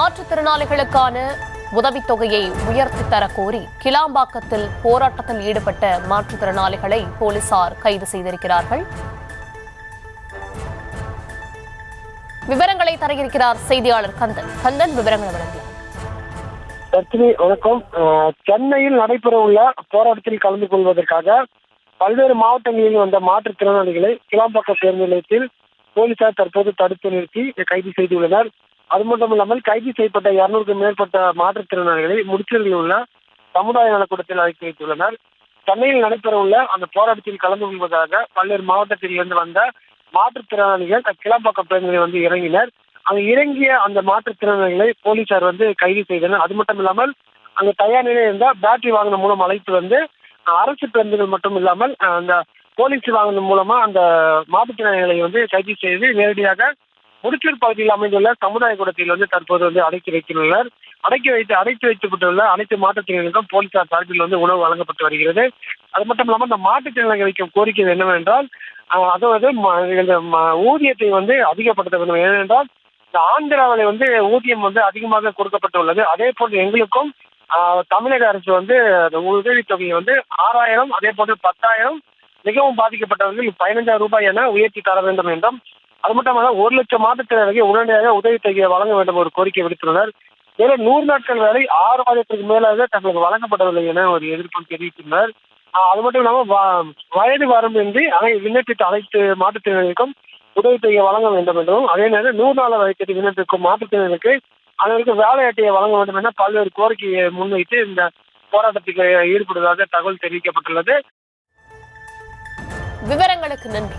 மாற்றுத்திறனாளிகளுக்கான உதவித்தொகையை உயர்த்தி தர கோரி கிளாம்பாக்கத்தில் போராட்டத்தில் ஈடுபட்ட மாற்றுத்திறனாளிகளை போலீசார் கைது செய்திருக்கிறார்கள். விவரங்களை தர இருக்கிறார் செய்தியாளர் கந்தன். விவரங்களை வழங்கலாம். வணக்கம். சென்னையில் நடைபெற உள்ள போராட்டத்தில் கலந்து கொள்வதற்காக பல்வேறு மாவட்டங்களில் வந்த மாற்றுத்திறனாளிகளை கிளாம்பாக்கம் பேருந்து நிலையத்தில் போலீசார் தற்போது தடுத்து நிறுத்தி கைது செய்துள்ளனர். அது மட்டும் இல்லாமல் கைது செய்யப்பட்ட 200க்கும் மேற்பட்ட மாற்றுத்திறனாளிகளை முடிச்சூரில் உள்ள சமுதாய நலக்கூடத்தில் அழைத்து வைத்துள்ளனர். சென்னையில் நடைபெற உள்ள அந்த போராட்டத்தில் கலந்து கொள்வதற்காக பல்வேறு மாவட்டத்தில் இருந்து வந்த மாற்றுத்திறனாளிகள் கிளாம்பாக்கம் பேருந்தில் இறங்கினர். அங்கு இறங்கிய அந்த மாற்றுத்திறனாளிகளை போலீசார் கைது செய்தனர். அது மட்டும் இல்லாமல் அங்கு தயார் நிலையில் இருந்த பேட்டரி வாகனம் மூலம் அழைத்து அரசு பேருந்துகள் மட்டும் இல்லாமல் அந்த போலீஸ் வாகனம் மூலமா அந்த மாற்றுத்திறனாளிகளை கைது செய்து நேரடியாக முடிச்சூர் பகுதியில் அமைந்துள்ள சமுதாய கூடத்தில் தற்போது அடைத்து வைத்துள்ளனர். அடைத்து வைக்கப்பட்டுள்ள அனைத்து மாற்றுத்திறனாளிகளுக்கும் போலீசார் சார்பில் உணவு வழங்கப்பட்டு வருகிறது. அது மட்டும் இல்லாமல் இந்த மாற்றுத்திறனாளிகள் வைக்கும் கோரிக்கை என்னவென்றால், அதாவது ஊதியத்தை அதிகப்படுத்த வேண்டும். ஏனென்றால் இந்த ஆந்திராவில் ஊதியம் அதிகமாக கொடுக்கப்பட்டுள்ளது. அதே போன்று எங்களுக்கும் தமிழக அரசு உதவித்தொகையை 6000, அதே போன்று 10,000, மிகவும் பாதிக்கப்பட்டவர்கள் 15,000 ரூபாய் என உயர்த்தி தர வேண்டும் என்றும், அது மட்டும் 1 லட்சம் மாற்றுத்திறனாளிகள் உடனடியாக உதவித்தொகையை வழங்க வேண்டும் ஒரு கோரிக்கை விடுத்துள்ளனர். மேலும் 100 நாட்கள் வேலை 6 மாதத்திற்கு மேலாக தங்களுக்கு வழங்கப்படவில்லை என ஒரு எதிர்ப்பு தெரிவித்துள்ளனர். அது மட்டும் இல்லாமல் வயது வரம்பின்றி விண்ணப்பித்த அனைத்து மாற்றுத்திறனாளிகளுக்கும் உதவித்தொகையை வழங்க வேண்டும் என்றும், அதே நேரம் 100 நாள் வயதிற்கு விண்ணப்பிக்கும் மாற்றுத்திறனாளிகளுக்கு அதற்கு வேலை அட்டையை வழங்க வேண்டும் என பல்வேறு கோரிக்கையை முன்வைத்து இந்த போராட்டத்துக்கு ஈடுபடுவதாக தகவல் தெரிவிக்கப்பட்டுள்ளது. விவரங்களுக்கு நன்றி.